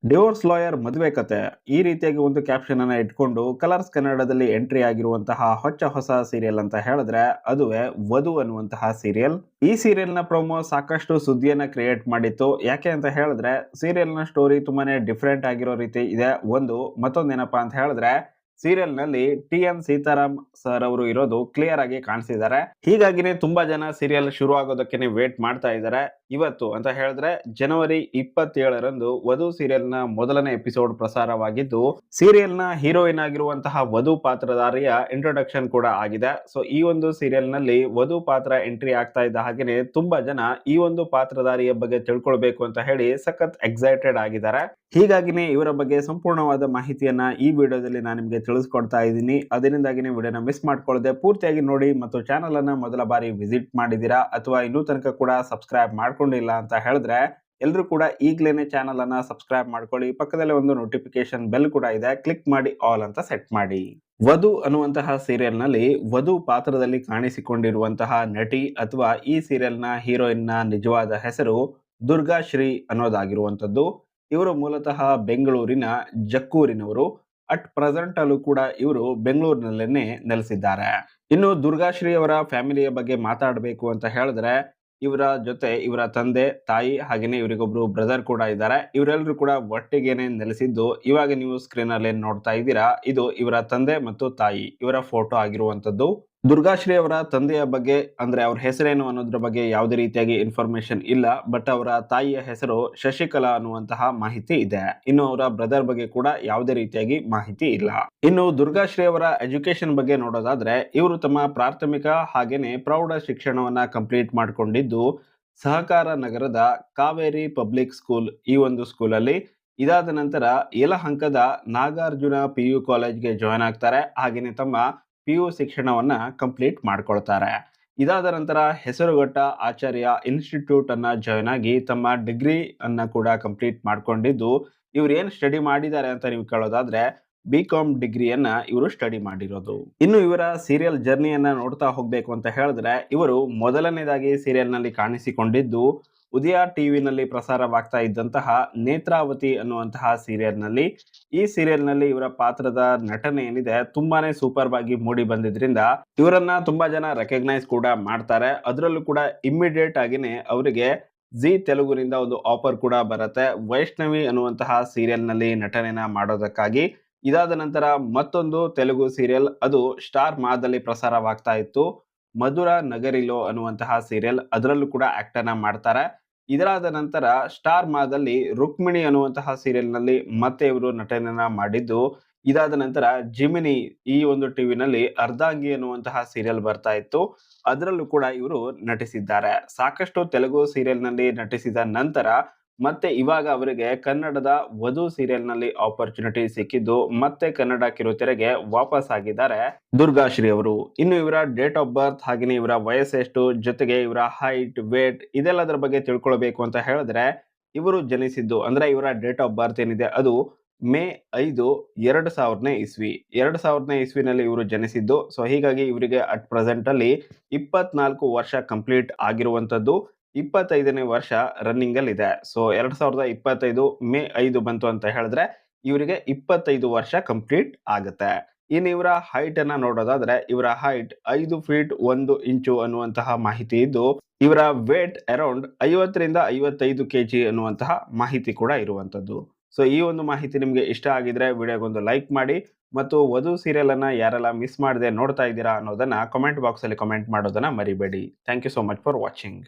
Divorce lawyer ಮದುವೆ ಕತೆ ಈ ರೀತಿಯಾಗಿ ಒಂದು ಕ್ಯಾಪ್ಷನ್ ಅನ್ನ ಇಟ್ಕೊಂಡು ಕಲರ್ಸ್ ಕನ್ನಡದಲ್ಲಿ ಎಂಟ್ರಿ ಆಗಿರುವಂತಹ ಹೊಸ ಸೀರಿಯಲ್ ಅಂತ ಹೇಳಿದ್ರೆ ಅದುವೇ ವಧು ಅನ್ನುವಂತಹ ಸೀರಿಯಲ್. ಈ ಸೀರಿಯಲ್ ನ ಪ್ರೊಮೋ ಸಾಕಷ್ಟು ಸುದ್ದಿಯನ್ನ ಕ್ರಿಯೇಟ್ ಮಾಡಿತ್ತು. ಯಾಕೆ ಅಂತ ಹೇಳಿದ್ರೆ ಸೀರಿಯಲ್ ನ ಸ್ಟೋರಿ ತುಂಬಾನೇ ಡಿಫ್ರೆಂಟ್ ಆಗಿರೋ ರೀತಿ ಇದೆ. ಮತ್ತೊಂದೇನಪ್ಪಾ ಅಂತ ಹೇಳಿದ್ರೆ ಸೀರಿಯಲ್ ನಲ್ಲಿ ಟಿ.ಎನ್. ಸೀತಾರಾಮ್ ಸರ್ ಅವರು ಇರೋದು ಕ್ಲಿಯರ್ ಆಗಿ ಕಾಣಿಸಿದ್ದಾರೆ. ಹೀಗಾಗಿನೇ ತುಂಬಾ ಜನ ಸೀರಿಯಲ್ ಶುರು ಆಗೋದಕ್ಕೆ ವೇಟ್ ಮಾಡ್ತಾ ಇದ್ದಾರೆ. ಇವತ್ತು ಅಂತ ಹೇಳಿದ್ರೆ ಜನವರಿ 27ರಂದು ವಧು ಸೀರಿಯಲ್ ನ ಮೊದಲನೇ ಎಪಿಸೋಡ್ ಪ್ರಸಾರವಾಗಿದ್ದು, ಸೀರಿಯಲ್ ನ ಹೀರೋಯಿನ್ ಆಗಿರುವಂತಹ ವಧು ಪಾತ್ರಧಾರಿಯ ಇಂಟ್ರೊಡಕ್ಷನ್ ಕೂಡ ಆಗಿದೆ. ಸೊ ಈ ಒಂದು ಸೀರಿಯಲ್ ನಲ್ಲಿ ವಧು ಪಾತ್ರ ಎಂಟ್ರಿ ಆಗ್ತಾ ಇದ್ದ ಹಾಗೇನೆ ತುಂಬಾ ಜನ ಈ ಒಂದು ಪಾತ್ರಧಾರಿಯ ಬಗ್ಗೆ ತಿಳ್ಕೊಳ್ಬೇಕು ಅಂತ ಹೇಳಿ ಸಖತ್ ಎಕ್ಸೈಟೆಡ್ ಆಗಿದ್ದಾರೆ. ಹೀಗಾಗಿನೇ ಇವರ ಬಗ್ಗೆ ಸಂಪೂರ್ಣವಾದ ಮಾಹಿತಿಯನ್ನ ಈ ವಿಡಿಯೋದಲ್ಲಿ ನಾನು ನಿಮಗೆ ತಿಳಿಸ್ಕೊಡ್ತಾ ಇದ್ದೀನಿ. ಅದರಿಂದಾಗಿನೇ ವಿಡಿಯೋನ ಮಿಸ್ ಮಾಡ್ಕೊಳ್ಳದೆ ಪೂರ್ತಿಯಾಗಿ ನೋಡಿ ಮತ್ತು ಚಾನಲ್ ಅನ್ನ ಮೊದಲ ಬಾರಿ ವಿಸಿಟ್ ಮಾಡಿದೀರಾ ಅಥವಾ ಇನ್ನೂ ತನಕ ಕೂಡ ಸಬ್ಸ್ಕ್ರೈಬ್ ಮಾಡ್ಕೊಂಡಿಲ್ಲ ಅಂತ ಹೇಳಿದ್ರೆ ಎಲ್ಲರೂ ಕೂಡ ಈಗಲೇನೆ ಚಾನಲ್ ಅನ್ನ ಸಬ್ಸ್ಕ್ರೈಬ್ ಮಾಡ್ಕೊಳ್ಳಿ. ಪಕ್ಕದಲ್ಲೇ ಒಂದು ನೋಟಿಫಿಕೇಶನ್ ಬೆಲ್ ಕೂಡ ಇದೆ, ಕ್ಲಿಕ್ ಮಾಡಿ ಆಲ್ ಅಂತ ಸೆಟ್ ಮಾಡಿ. ವಧು ಅನ್ನುವಂತಹ ಸೀರಿಯಲ್ ನಲ್ಲಿ ವಧು ಪಾತ್ರದಲ್ಲಿ ಕಾಣಿಸಿಕೊಂಡಿರುವಂತಹ ನಟಿ ಅಥವಾ ಈ ಸೀರಿಯಲ್ ನ ಹೀರೋಯಿನ್ ನ ನಿಜವಾದ ಹೆಸರು ದುರ್ಗಾಶ್ರೀ ಅನ್ನೋದಾಗಿರುವಂತದ್ದು. ಇವರು ಮೂಲತಃ ಬೆಂಗಳೂರಿನ ಜಕ್ಕೂರಿನವರು. ಅಟ್ ಪ್ರೆಸೆಂಟ್ ಅಲ್ಲೂ ಕೂಡ ಇವರು ಬೆಂಗಳೂರಿನಲ್ಲೇನೆ ನೆಲೆಸಿದ್ದಾರೆ. ಇನ್ನು ದುರ್ಗಾಶ್ರೀ ಅವರ ಫ್ಯಾಮಿಲಿಯ ಬಗ್ಗೆ ಮಾತಾಡಬೇಕು ಅಂತ ಹೇಳಿದ್ರೆ ಇವರ ಜೊತೆ ಇವರ ತಂದೆ ತಾಯಿ ಹಾಗೇನೆ ಇವರಿಗೊಬ್ರು ಬ್ರದರ್ ಕೂಡ ಇದ್ದಾರೆ. ಇವರೆಲ್ಲರೂ ಕೂಡ ಒಟ್ಟಿಗೆನೆ ನೆಲೆಸಿದ್ದು ಇವಾಗ ನೀವು ಸ್ಕ್ರೀನ್ ಅಲ್ಲಿ ನೋಡ್ತಾ ಇದ್ದೀರಾ, ಇದು ಇವರ ತಂದೆ ಮತ್ತು ತಾಯಿ ಇವರ ಫೋಟೋ ಆಗಿರುವಂತದ್ದು. ದುರ್ಗಾಶ್ರೀ ಅವರ ತಂದೆಯ ಬಗ್ಗೆ ಅಂದ್ರೆ ಅವ್ರ ಹೆಸರೇನು ಅನ್ನೋದ್ರ ಬಗ್ಗೆ ಯಾವುದೇ ರೀತಿಯಾಗಿ ಇನ್ಫಾರ್ಮೇಶನ್ ಇಲ್ಲ. ಬಟ್ ಅವರ ತಾಯಿಯ ಹೆಸರು ಶಶಿಕಲಾ ಅನ್ನುವಂತಹ ಮಾಹಿತಿ ಇದೆ. ಇನ್ನು ಅವರ ಬ್ರದರ್ ಬಗ್ಗೆ ಕೂಡ ಯಾವುದೇ ರೀತಿಯಾಗಿ ಮಾಹಿತಿ ಇಲ್ಲ. ಇನ್ನು ದುರ್ಗಾಶ್ರೀ ಅವರ ಎಜುಕೇಶನ್ ಬಗ್ಗೆ ನೋಡೋದಾದ್ರೆ ಇವರು ತಮ್ಮ ಪ್ರಾಥಮಿಕ ಹಾಗೇನೆ ಪ್ರೌಢ ಶಿಕ್ಷಣವನ್ನ ಕಂಪ್ಲೀಟ್ ಮಾಡ್ಕೊಂಡಿದ್ದು ಸಹಕಾರ ನಗರದ ಕಾವೇರಿ ಪಬ್ಲಿಕ್ ಸ್ಕೂಲ್ ಈ ಒಂದು ಸ್ಕೂಲಲ್ಲಿ. ಇದಾದ ನಂತರ ಯಲಹಂಕದ ನಾಗಾರ್ಜುನ PU ಕಾಲೇಜ್ಗೆ ಜಾಯ್ನ್ ಆಗ್ತಾರೆ. ಹಾಗೇನೆ ತಮ್ಮ PU ಶಿಕ್ಷಣವನ್ನ ಕಂಪ್ಲೀಟ್ ಮಾಡ್ಕೊಳ್ತಾರೆ. ಇದಾದ ನಂತರ ಹೆಸರುಘಟ್ಟ ಆಚಾರ್ಯ ಇನ್ಸ್ಟಿಟ್ಯೂಟ್ ಅನ್ನ ಜಾಯ್ನ್ ಆಗಿ ತಮ್ಮ ಡಿಗ್ರಿ ಅನ್ನ ಕೂಡ ಕಂಪ್ಲೀಟ್ ಮಾಡ್ಕೊಂಡಿದ್ದು, ಇವ್ರು ಏನ್ ಸ್ಟಡಿ ಮಾಡಿದ್ದಾರೆ ಅಂತ ನೀವು ಕೇಳೋದಾದ್ರೆ BCom ಡಿಗ್ರಿಯನ್ನ ಇವರು ಸ್ಟಡಿ ಮಾಡಿರೋದು. ಇನ್ನು ಇವರ ಸೀರಿಯಲ್ ಜರ್ನಿಯನ್ನ ನೋಡ್ತಾ ಹೋಗ್ಬೇಕು ಅಂತ ಹೇಳಿದ್ರೆ ಇವರು ಮೊದಲನೇದಾಗಿ ಸೀರಿಯಲ್ ನಲ್ಲಿ ಕಾಣಿಸಿಕೊಂಡಿದ್ದು ಉದಯ ಟಿವಿನಲ್ಲಿ ಪ್ರಸಾರವಾಗ್ತಾ ಇದ್ದಂತಹ ನೇತ್ರಾವತಿ ಅನ್ನುವಂತಹ ಸೀರಿಯಲ್ ನಲ್ಲಿ. ಈ ಸೀರಿಯಲ್ ನಲ್ಲಿ ಇವರ ಪಾತ್ರದ ನಟನೆ ಏನಿದೆ ತುಂಬಾನೇ ಸೂಪರ್ ಆಗಿ ಮೂಡಿ ಬಂದಿದ್ರಿಂದ ಇವರನ್ನ ತುಂಬಾ ಜನ ರೆಕಗ್ನೈಸ್ ಕೂಡ ಮಾಡ್ತಾರೆ. ಅದರಲ್ಲೂ ಕೂಡ ಇಮ್ಮಿಡಿಯೇಟ್ ಆಗಿನೇ ಅವರಿಗೆ ಜಿ ತೆಲುಗುನಿಂದ ಒಂದು ಆಫರ್ ಕೂಡ ಬರುತ್ತೆ ವೈಷ್ಣವಿ ಅನ್ನುವಂತಹ ಸೀರಿಯಲ್ ನಲ್ಲಿ ನಟನೆನ ಮಾಡೋದಕ್ಕಾಗಿ. ಇದಾದ ನಂತರ ಮತ್ತೊಂದು ತೆಲುಗು ಸೀರಿಯಲ್ ಅದು ಸ್ಟಾರ್ ಮಾದಲ್ಲಿ ಪ್ರಸಾರವಾಗ್ತಾ ಇತ್ತು, ಮಧುರ ನಗರಿಲೋ ಅನ್ನುವಂತಹ ಸೀರಿಯಲ್. ಅದರಲ್ಲೂ ಕೂಡ ಆಕ್ಟ್ ಅನ್ನ ಮಾಡ್ತಾರೆ. ಇದರಾದ ನಂತರ ಸ್ಟಾರ್ ಮಾದಲ್ಲಿ ರುಕ್ಮಿಣಿ ಅನ್ನುವಂತಹ ಸೀರಿಯಲ್ ನಲ್ಲಿ ಮತ್ತೆ ಇವರು ನಟನೆಯನ್ನ ಮಾಡಿದ್ದು. ಇದಾದ ನಂತರ ಜಿಮಿನಿ ಈ ಒಂದು ಟಿವಿನಲ್ಲಿ ಅರ್ಧಾಂಗಿ ಅನ್ನುವಂತಹ ಸೀರಿಯಲ್ ಬರ್ತಾ ಇತ್ತು, ಅದರಲ್ಲೂ ಕೂಡ ಇವರು ನಟಿಸಿದ್ದಾರೆ. ಸಾಕಷ್ಟು ತೆಲುಗು ಸೀರಿಯಲ್ ನಲ್ಲಿ ನಟಿಸಿದ ನಂತರ ಮತ್ತೆ ಇವಾಗ ಅವರಿಗೆ ಕನ್ನಡದ ವಧು ಸೀರಿಯಲ್ ನಲ್ಲಿ ಆಪರ್ಚುನಿಟಿ ಸಿಕ್ಕಿದ್ದು ಮತ್ತೆ ಕನ್ನಡ ಕಿರುತೆರೆಗೆ ವಾಪಸ್ ಆಗಿದ್ದಾರೆ ದುರ್ಗಾಶ್ರೀ ಅವರು. ಇನ್ನು ಇವರ ಡೇಟ್ ಆಫ್ ಬರ್ತ್ ಹಾಗೆಯೇ ಇವರ ವಯಸ್ಸೆಷ್ಟು ಜೊತೆಗೆ ಇವರ ಹೈಟ್ ವೇಟ್ ಇದೆಲ್ಲದರ ಬಗ್ಗೆ ತಿಳ್ಕೊಳ್ಬೇಕು ಅಂತ ಹೇಳಿದ್ರೆ ಇವರು ಜನಿಸಿದ್ದು ಅಂದ್ರೆ ಇವರ ಡೇಟ್ ಆಫ್ ಬರ್ತ್ ಏನಿದೆ ಅದು ಮೇ 5, 2000ನೇ ಇಸ್ವಿ. 2000ನೇ ಇಸ್ವಿನಲ್ಲಿ ಇವರು ಜನಿಸಿದ್ದು. ಸೊ ಹೀಗಾಗಿ ಇವರಿಗೆ ಅಟ್ ಪ್ರೆಸೆಂಟ್ ಅಲ್ಲಿ 24 ವರ್ಷ ಕಂಪ್ಲೀಟ್ ಆಗಿರುವಂತದ್ದು. 25ನೇ ವರ್ಷ ರನ್ನಿಂಗ್ ಅಲ್ಲಿ ಇದೆ. ಸೊ 2025 ಮೇ 5 ಬಂತು ಅಂತ ಹೇಳಿದ್ರೆ ಇವರಿಗೆ 25 ವರ್ಷ ಕಂಪ್ಲೀಟ್ ಆಗುತ್ತೆ. ಇನ್ನು ಇವರ ಹೈಟ್ ಅನ್ನ ನೋಡೋದಾದ್ರೆ ಇವರ ಹೈಟ್ 5 ಫೀಟ್ 1 ಇಂಚು ಅನ್ನುವಂತಹ ಮಾಹಿತಿ ಇದ್ದು ಇವರ ವೇಟ್ ಅರೌಂಡ್ 50ರಿಂದ 55 kg ಅನ್ನುವಂತಹ ಮಾಹಿತಿ ಕೂಡ ಇರುವಂತದ್ದು. ಸೊ ಈ ಒಂದು ಮಾಹಿತಿ ನಿಮ್ಗೆ ಇಷ್ಟ ಆಗಿದ್ರೆ ವಿಡಿಯೋಗೊಂದು ಲೈಕ್ ಮಾಡಿ ಮತ್ತು ವಧು ಸೀರಿಯಲ್ ಅನ್ನ ಯಾರೆಲ್ಲ ಮಿಸ್ ಮಾಡದೆ ನೋಡ್ತಾ ಇದ್ದೀರಾ ಅನ್ನೋದನ್ನ ಕಮೆಂಟ್ ಬಾಕ್ಸ್ ಅಲ್ಲಿ ಕಮೆಂಟ್ ಮಾಡೋದನ್ನ ಮರಿಬೇಡಿ. Thank you so much for watching.